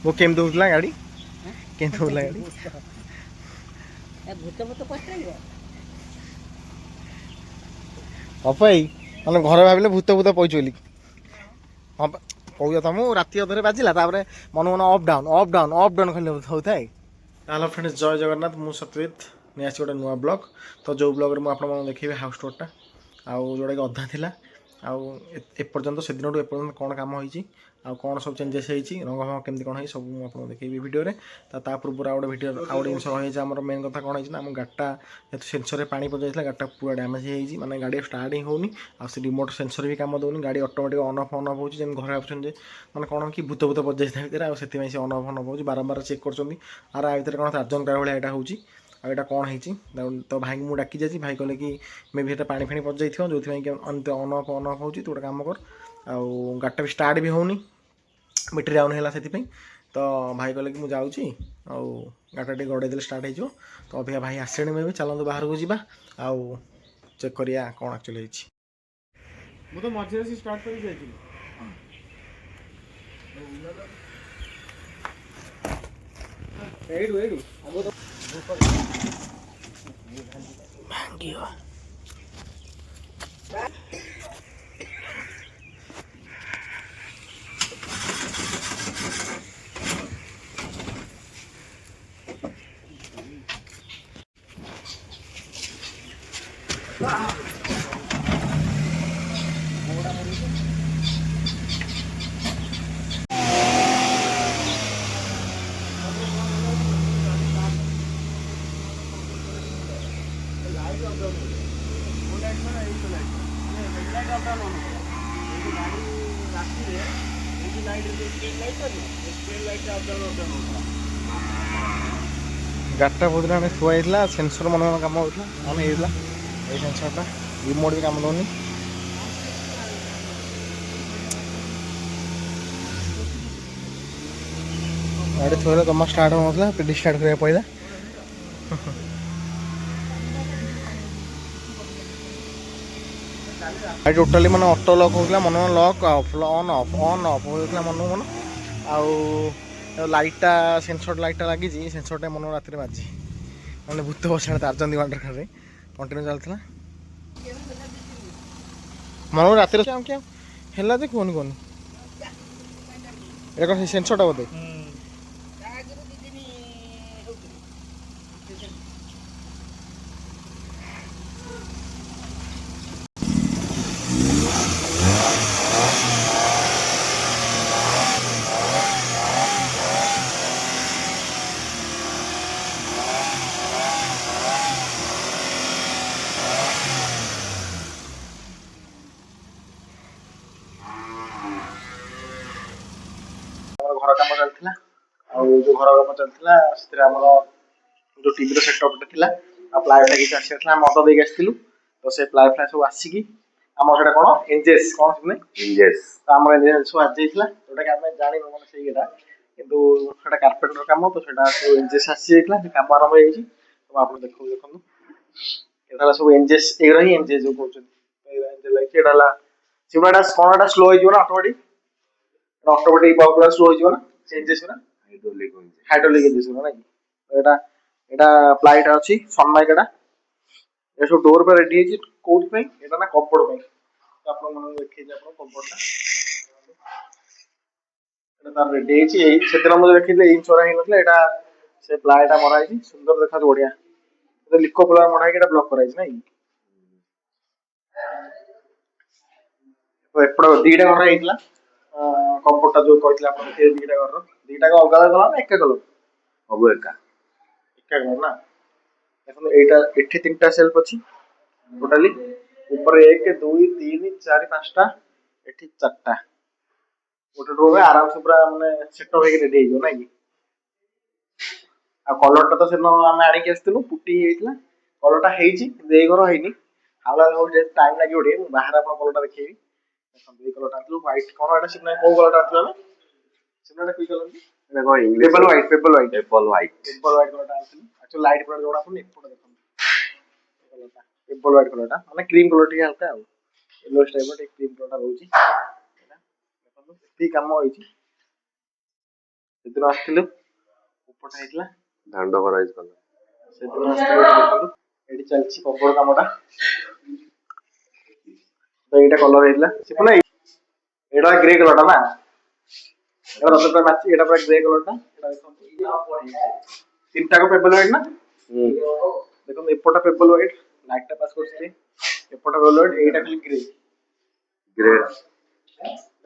वो केम दौला गाड़ी केम दौला गाड़ी भूत भूत पचार अपाई मैंने घर भाविले भूत भूत पैच बोली हाँ कौच तो मुझे राति अधे बाजिला मन मन अप डाउन खाली होता है। हेलो फ्रेंड्स जय जगन्नाथ मुझे सत्यजित नहीं आसी गोटे नुआ ब्लॉग तो जो ब्लॉग मुझे देखी हाउस टूरटा आउ जोटा कि अधा थिला एपर्तंत से दिन एपर्तंत कौन कम होती कौन सब चेंजेस होती रंग भंग केमती कौन है सब मुझे देखी भिडियो पूर्व आउ गोटे भिडियो आउ गोटे जिन आम मेन कथा कौन है आम गाड़ीटा जेहतु सेंसर पानी पजाइला गाड़ीटा पूरा डैमेज होती मैंने गाड़ी स्टार्ट ही होनी आस रिमोट सेंसर भी कम दौनी गाड़ी ऑटोमेटिक ऑन ऑफ हो जमी घर आसान मैंने कौन कि भूत भूत बजाई भितर से ऑन ऑफ हो बारंबार चेक कर आर आ भर कौन चार्जन कार भाई यहाँ होची आईटा कौन है तो भाई को मुझे डाकी जाइए भाई कहले कि मे भी पानी फाणी पड़ जाइए जो ऑन ऑफ हो गोटे काम कर आउ गाड़ीटा भी स्टार्ट भी होनी बैटेरी डाउन है से तो भाई कहले कि मुझे जाऊँगी आउ गाड़ीटा गड़े दे स्टार्ट हो तो अभी भाई आसे मे भी चलते बाहर को जावा आउ चेक करिया कौन एक्चुअली तो मझे स्टार्ट कर गाड़ीटा बहुत दिन थुआ सेंसर मन मन कम होता ऑन होता ये सेंसरटा रिमोट भी कम दौनी गाड़ी थोड़ा जमा स्टार्ट होना पीडी स्टार्ट करा पड़ा गाड़ी टोटाली मैंने ऑटो लॉक होता मन मन लॉक ऑफ ऑन ऑफ होता मन मन आउ लाइटा सेंसर लाइटा लगी सेंसरटा मन रात बाजी मैंने भूत बसा तारचंदी वाटर कार कंटिन्यू चलता मन रात क्या क्या है कहनी कहनी ये सेंसरटा बोधे घर कम चलता जो घर कम चलता जो टीवी सेटअपटा था प्लायटा किसी आसाला मद देके आसलु तो से प्लाय फ्लाय सब आसिकी आम से कौन एनजेस कौन सुने इंजेस तो आम एनजेस सब आज जोटा कि आम जान मैंने से इटा कितु कार्पेटर कम तो सब एनजेस आसी कम आरंभ हो तो आप देखो देखो ये सब एनजेस एगुरा ही एनजेस जो कहते सिमटा कौन स्लो हो ऑटोमेटिक ऑटोमेटिक पावर स्लो हो एनजेस हाइड्रोलिक एनजेस ना एटा एटा प्लाइट अच्छी सनमाइका ये सब डोर पे रेडी है कौट एटा ना कपड़ आप देखिए कपड़ा तार रेडी है मुझे देखिए चोरा ही ना यहाँ से प्लायटा मराई सुंदर देखा बढ़िया लिको प्लाय मराई ब्लॉक कराई ना तो एपट दीटा घर होता कपड़ा जो कहते दीटा घर दीटा अलग अलग कलर ना एक कलर सब एका एका कलर ना देखो एटा एठी तीनटा सेल्फ अछि टोटली ऊपर 1 2 3 4 5टा एठी 4टा गोटे रूम में आराम से पूरा माने सेटअप होके रेडी हो ना कि आ कलरटा तो सेनो हम आनी के आस्तिलु पुटी हेइतला कलरटा हेइची देई घर हेइनी हावला हो जे टाइम लागि ओडे बाहर आपण कलरटा देखैबी देखो देई कलरटा आतलु व्हाइट कोन एटा सिग्नल को कलरटा आतलु सिग्नलटा की कलर देखो इंग्लिश पेपल व्हाइट कलरटा आतलु एक्चुअली लाइट पर जोड़ा पुनी फोटो देखो कलरटा पेपल व्हाइट कलरटा माने क्रीम कलर टी हल्का आ येलो टाइप रे क्रीम कलरटा रहउची देखो ती काम होइची ସେଦିନ ଆସିଥିଲୁ ଉପଟା ହେଇଥିଲା ଦାଣ୍ଡ ଘର ହେଇଛି କଲର। ସେଦିନ ଆସିଥିଲୁ ଦେଖନ୍ତୁ ଏଠି ଚାଲିଛି କବର କାମଟା ତ ଏଇଟା କଲର ହେଇଥିଲା ସିପୁନ ଭାଇ ଏଇଟା ଗ୍ରେ କଲରଟା ନା ଏଇଟା ରଜ ପୁରା ମାଛି ଏଇଟା ପୁରା ଗ୍ରେ କଲରଟା ଏଇଟା ଦେଖନ୍ତୁ ତିନିଟାକ ପେପଲ ହ୍ୱାଇଟ୍ ନା ଦେଖନ୍ତୁ ଏପଟା ପେପଲ ହ୍ୱାଇଟ୍ ଲାଇଟଟା ପାସ୍ କରୁଛି ଏପଟା ପେପଲ ହ୍ୱାଇଟ୍ ଏଇଟା ଖାଲି ଗ୍ରେ ଗ୍ରେ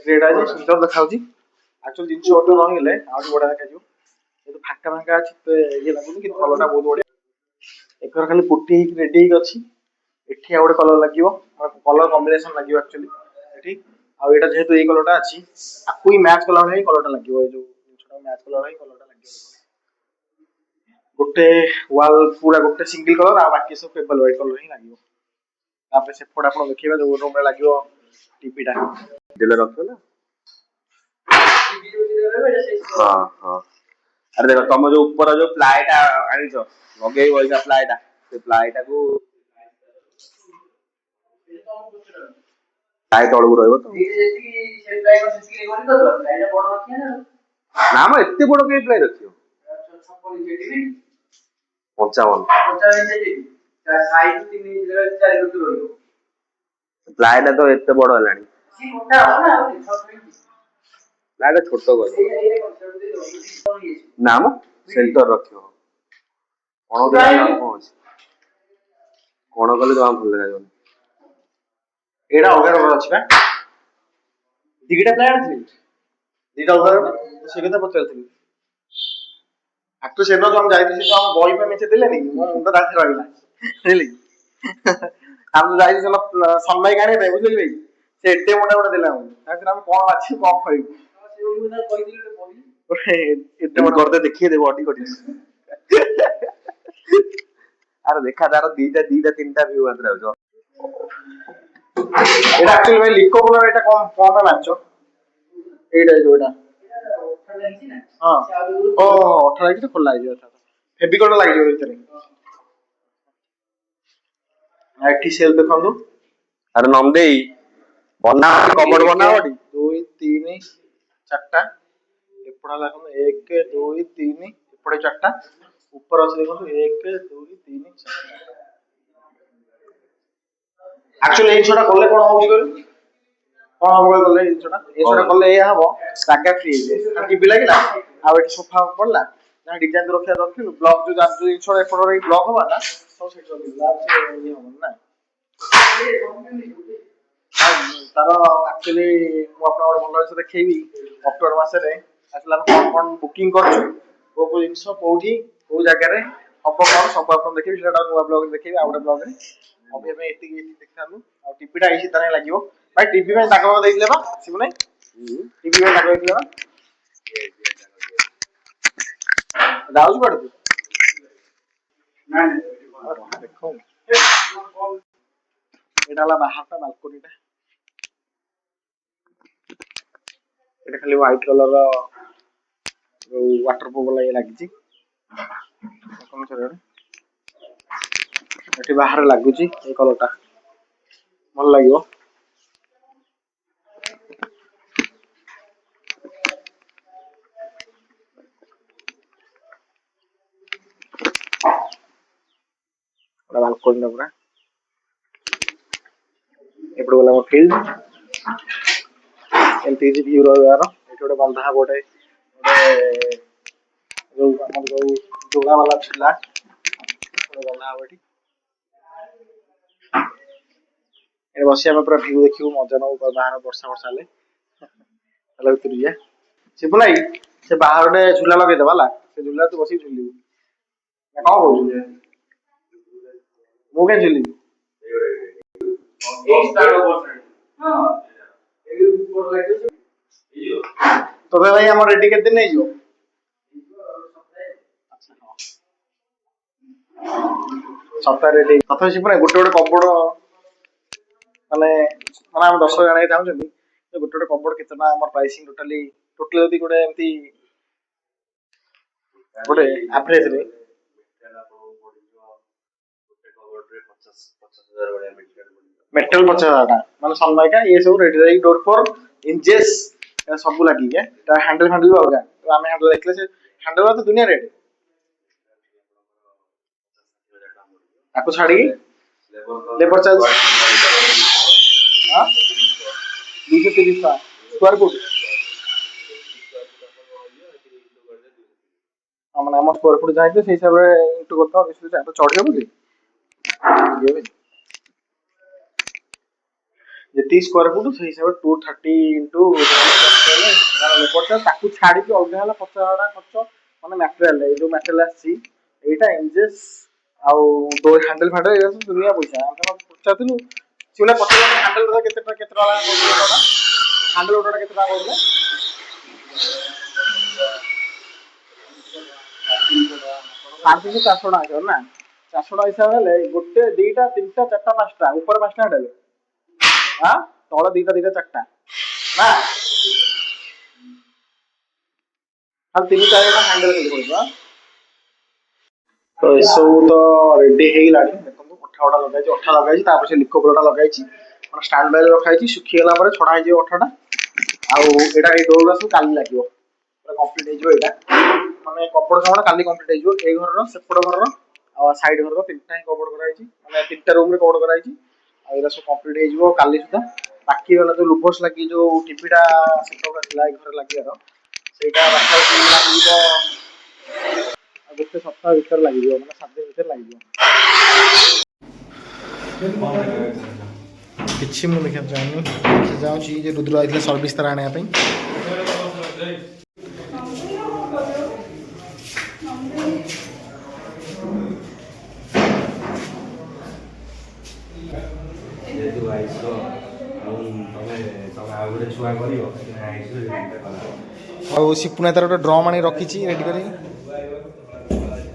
ଗ୍ରେଟା ଅଛି ସୁନ୍ଦର ଦେଖାଯାଉଛି ଆକ୍ଚୁଆଲି ଜିନିଷ ଗୋଟେ ରହିଲେ ଆହୁରି ବଢିଆ ଦେଖାଯିବ ଯେହେତୁ ଫାଙ୍କା ଫାଙ୍କା ଅଛି ତ ଇଏ ଲାଗୁନି କିନ୍ତୁ କଲରଟା ବହୁତ ବଢିଆ ଏକର ଖାଲି ପୁଟି ହେଇକି ରେଡି ହେଇକି ଅଛି ଏଠି ଆଉ ଗୋଟେ କଲର ଲାଗିବ କଲର କମ୍ବିନେସନ ଲାଗିବ ଆକ୍ଚୁଆଲି ଏଠି ଆଉ ଏଇଟା ଯେହେତୁ ଏଇ କଲରଟା ଅଛି ଆକୁ ହିଁ ମ୍ୟାଚ୍ କଲା ଭଳିଆ ହିଁ କଲରଟା ଲାଗିବ ଏଇ ଯୋଉ ଜିନିଷଟା ମ୍ୟାଚ୍ କଲା ଭଳିଆ ହିଁ କଲରଟା ଲାଗିବ ଗୋଟେ ୱାଲ୍ ପୁରା ଗୋଟେ ସିଙ୍ଗଲ କଲର ଆଉ ବାକି ସବୁ ପେପଲ ହ୍ୱାଇଟ୍ କଲର ହିଁ ଲାଗିବ ତାପରେ ସେପଟେ ଆପଣ ଦେଖିବେ ଯୋଉ ରୁମରେ ଲାଗିବ ଟିଭିଟା ଦିଲେ ରଖିବ ନା ହଁ ହଁ ଆରେ ଦେଖ ତମ ଯୋଉ ଉପର ଯୋଉ ପ୍ଲାଏଟା ଆଣିଛ ଲଗେଇବ ଏଇଟା ପ୍ଲାଏଟା ସେ ପ୍ଲାଏଟାକୁ ପ୍ଲାଏ ତଳକୁ ରହିବ ତ ନା ମ ଏତେ ବଡ କେହି ପ୍ଲାଏ ରଖିବ 55 ପ୍ଲାଏଟା ତ ଏତେ ବଡ ହେଲାଣି ପ୍ଲାଏଟା ଛୋଟ କର ନା ମ ସେଣ୍ଟର ରଖିବ କଣ ଅଛି କଣ କଲେ ଜମା ଭଲ ଲାଗିବନି ଏଇଟା ଅଲଗା କଲର ଅଛି ବା ଦିଟା ପ୍ଲାଏ ଆଣିଥିଲି ଦିଟା ଅଲଗା କଲର ସେ କଥା ପଚାରୁଥିଲି ଆକ୍ଚୁଆଲି ସେଦିନ ଯୋଉ ଆମେ ଯାଇଥିଲୁ ସେ ଆମ ବହି ପାଇଁ ମେଞ୍ଚେ ଦେଲେନି ମୋ ମୁଣ୍ଡ ରାତି ରହିଲା ବୁଝିଲେ କି ଆମେ ଯାଇଥିଲୁ ସନ୍ମାଇକ ଆଣିବା ପାଇଁ ବୁଝିଲି ଭାଇ ସେ ଏତେ ମୋଟା ଗୋଟେ ଦେଲା ଆମକୁ ତାପରେ ଆମେ କଣ ବାଛିବୁ କଣ ଖାଇବୁ ଏତେ ମୋଟା କରିଦେ ଦେଖିଏ ଦେବ ଅଟି କଟି ଆରେ ଦେଖା ତାର ଦିଟା ତିନିଟା ଭିଉ ମାତ୍ର ଆଉଛ ଏଇଟା ଆକ୍ଚୁଆଲି ଭାଇ ଲିକୋ କଲର ଏଇଟା କଣ କଣ ପାଇଁ ମାରିଛ ଏଇଟା ଯୋଉଟା ହଁ ଓ 18 ହେଇକି ଖୋଲା ହେଇଯିବ ଫେବିକଲ୍ ଲାଗିଯିବ ଭିତରେ ଏଠି ସେଲ୍ ଦେଖନ୍ତୁ ଆରେ ନନ୍ଦେଇ ବନା କବଡ ବନାବଟି 2 3 4ଟା ଏପଟ ଦେଖନ୍ତୁ 1 2 3 ଏପଟେ 4ଟା ଉପର ଅଛି ଦେଖନ୍ତୁ 1 2 3 4 ଆକ୍ଚୁଆଲି ଏଇ ଛୋଟା କଲେ କଣ ହଉଛି କହିଲୁ କଣ ହବ କଲେ ଏଇ ଛୋଟା କଲେ ଏଇଆ ହବ ଜାଗା ଫ୍ରି ହେଇଯିବ ଟିଭି ଲାଗିଲା ଆଉ ଏଠି ସୋଫା ପଡିଲା ଯାହା ଡିଜାଇନ ରଖିବା ରଖିଲୁ ବ୍ଲକ ଯୋଉ ଜିନିଷ ଏପଟ ଏଇ ବ୍ଲକ ହବା ନା ସବୁ ସେଠି ରଖିଲୁ ଆଉ ସେ ଇଏ ହବନି ନା ତାର ଆକ୍ଚୁଆଲି ମୁଁ ଆପଣଙ୍କର ଭଲ ଜିନିଷ ଦେଖେଇବି ଅକ୍ଟୋବର ମାସରେ ଆସିଲା କଣ କଣ ବୁକିଂ କରୁଛୁ କୋଉ କୋଉ ଜିନିଷ କୋଉଠି କୋଉ ଜାଗାରେ ହବ କଣ ସବୁ ଆପଣ ଦେଖିବି ସେଟା ନୂଆ ବ୍ଲଗରେ ଦେଖେଇବି ଆଉ ଗୋଟେ ବ୍ଲଗରେ ଅଭିୟ ପାଇଁ ଏତିକି ଦେଖିଥାନ୍ତୁ ଆଉ ଟିଭିଟା ଏଇ ସିଧାରେ ଲାଗିବ ଭାଇ ଟିଭି ପାଇଁ ତାଙ୍କ ଦେଇଥିଲେ ବା ଆସିବୁ ନାଇଁ ଟିଭି ପାଇଁ ତାଙ୍କ ଦେଇଥିଲେ ବା ଯାଉଛି କୁଆଡେ ତୁ ଦେଖ ଏଇଟା ହେଲା ବାହାରଟା ବାଲକୋନିଟା ଏଇଟା ଖାଲି ହ୍ୱାଇଟ୍ କଲର ଯୋଉ ୱାଟର ପ୍ରୁଫ୍ ଇଏ ଲାଗିଛି ଏଠି ବାହାରେ ଲାଗୁଛି ଏଇ କଲରଟା ଭଲ ଲାଗିବ ବାଲକୋନି ପୁରା ଏପଟେ ଗଲା ମୋ ଫିଲ୍ଡ ଏମିତି କିଛି ଭିଉ ରହିବାର ଏଠି ଗୋଟେ ବନ୍ଧା ହବ ଗୋଟେ ଯୋଉ ଆମର ଯୋଉ ଯୋଡ଼ା ବାଲା ଥିଲା ଗୋଟେ ବନ୍ଧା ହବ ଏଠି ଏଠି ବସି ଆମେ ପୁରା ଭିଉ ଦେଖିବୁ ମଜା ନବୁ ବାହାର ବର୍ଷା ହେଲେ ତାହେଲେ ଭିତରୁ ଯିବା ଶିବୁ ଭାଇ ସେ ବାହାର ଗୋଟେ ଝୁଲା ଲଗେଇଦବା ହେଲା ସେ ଝୁଲା ତୁ ବସିକି ଝୁଲିବୁ ନା କଣ କହୁଛୁ ମୁଁ କାଇଁ ଝୁଲିବି ତବେ ଭାଇ ଆମର ରେଡି କେତେ ଦିନ ହେଇଯିବ ସପ୍ତାହ ରେଡି ତଥାପି ଶିବୁ ଗୋଟେ ଗୋଟେ କବଡ ମାନେ ଆମେ 10 ଜଣ ଚାହୁଁଛନ୍ତି ଗୋଟେ ଗୋଟେ କବଡ କେତେ ଟଙ୍କା ଆମର ପ୍ରାଇସିଂ ଟୋଟାଲି ଯଦି ଗୋଟେ ଏମିତି ଗୋଟେ ଆଭରେଜରେ ମେଟାଲ 50,000 ମାନେ ସନମାଇକା ଏ ସବୁ ରେଡି ଡୋର ଫୋର ଇଞ୍ଜେସ୍ ସବୁ ଲାଗିକି ତା ହ୍ୟାଣ୍ଡେଲ ଅଲଗା ଆମେ ହ୍ୟାଣ୍ଡେଲ ଦେଖିଲେ ସେ ହ୍ୟାଣ୍ଡେଲ ତ ଦୁନିଆ ରେଟ୍। ତାକୁ ଛାଡ଼ିକି ଲେବର ଚାର୍ଜ 230 ଟଙ୍କା ସ୍କୋୟାର ଫୁଟ। ମାନେ ଆମ ସ୍କୋୟାର ଫୁଟ ଯାହା ହେଇଥିବ ସେଇ ହିସାବରେ ଇଣ୍ଟୁ କରିଦେବା। ବେଶୀ ଚଢ଼ିବ ବୋଲି ଯେତିକି ସ୍କୋୟାର ଫୁଟ ସେଇ ହିସାବରେ 230 ଇଣ୍ଟୁ ଲେବର ଚାର୍ଜ। ତାକୁ ଛାଡ଼ିକି ଅଲଗା ହେଲା 50,000 ଖର୍ଚ୍ଚ ମାନେ ମ୍ୟାଟେରିଆଲ। ଏଇ ଯୋଉ ମ୍ୟାଟେରିଆଲ ଆସିଛି ଏଇଟା ଇଞ୍ଜେସ୍ ଆଉ ଡୋର ହ୍ୟାଣ୍ଡେଲ ଫ୍ୟାଣ୍ଡେଲ ଏଗୁଡ଼ା ସବୁ ଦୁନିଆ ପଇସା। ଆମେ ପଚାରୁଥିଲୁ ସିନା ହ୍ୟାଣ୍ଡେଲ କେତେ ଟଙ୍କା ହ୍ୟାଣ୍ଡେଲ ଗୋଟା କେତେ ଟଙ୍କା କହୁଥିଲେ? 400 ଟଙ୍କା ଆସିବ ନା। 400 ଟଙ୍କା ହିସାବ ହେଲେ ଗୋଟେ 2ଟା 3ଟା 4ଟା 5ଟା ଉପରେ 5ଟା ହ୍ୟାଣ୍ଡେଲ ତଳ 2ଟା 4ଟା ନା ଖାଲି 3-4 ଜଣ ହ୍ୟାଣ୍ଡେଲ ଖାଲି ପଡ଼ିବ। ତ ଏସବୁ ତ ରେଡି ହେଇଗଲାଣି। ଦେଖନ୍ତୁ ଅଠା ଲଗାଇଛି ତାପରେ ସେ ଲିକୋ ପ୍ଲଟା ଲଗାଇଛି ମାନେ ଷ୍ଟାଣ୍ଡ ବାଇ ରଖା ହେଇଛି। ଶୁଖିଗଲା ପରେ ଛଡ଼ା ହେଇଯିବ ଅଠାଟା। ଆଉ ଏଇଟା ଏଇ ଡୋରଗୁଡ଼ା ସବୁ କାଲି ଲାଗିବ ପୁରା କମ୍ପ୍ଲିଟ୍ ହେଇଯିବ। ଏଇଟା ମାନେ କପଡ଼ କାମଟା କାଲି କମ୍ପ୍ଲିଟ୍ ହେଇଯିବ। ଏଇ ଘରର ସେପଟ ଘରର ଆଉ ସାଇଡ୍ ଘରର 3ଟା ହିଁ କଭର କରାଯାଇଛି ମାନେ 3ଟା ରୁମ୍ରେ କଭର କରାଯାଇଛି। ଆଉ ଏଇଟା ସବୁ କମ୍ପ୍ଲିଟ୍ ହେଇଯିବ କାଲି ସୁଦ୍ଧା। ବାକି ରହିଲା ଯୋଉ ଲୁଭର୍ସ ଲାଗି ଯୋଉ ଟିଭିଟା ସେଟଅପ୍ ଥିଲା ଏଇ ଘରେ ଲାଗିବାର ସେଇଟା ଲାଗିବ ଆଉ ଗୋଟେ ସପ୍ତାହ ଭିତରେ ଲାଗିଯିବ ମାନେ 7 ଦିନ ଭିତରେ ଲାଗିଯିବ। କିଛି ମୁଁ ଦେଖିବାକୁ ଚାହୁଁନି। ଯାଉଛି ଯେ ରୁଦ୍ର ଆଇଥିଲା ସର୍ଭିସ୍ ତାର ଆଣିବା ପାଇଁ। ଆଉ ସିପୁନା ତାର ଗୋଟେ ଡ୍ରମ୍ ଆଣି ରଖିଛି ରେଡ଼ି କରି।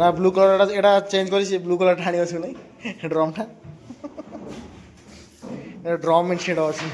ନା ବ୍ଲୁ କଲରଟା ଏଇଟା ଚେଞ୍ଜ କରି ସେ ବ୍ଲୁ କଲରଟା ଆଣି ଆସିବୁ ନାହିଁ ଡ୍ରମ୍ଟା। ଡ୍ରମ୍ ଇନଷ୍ଟେଡ୍ ଅଛି।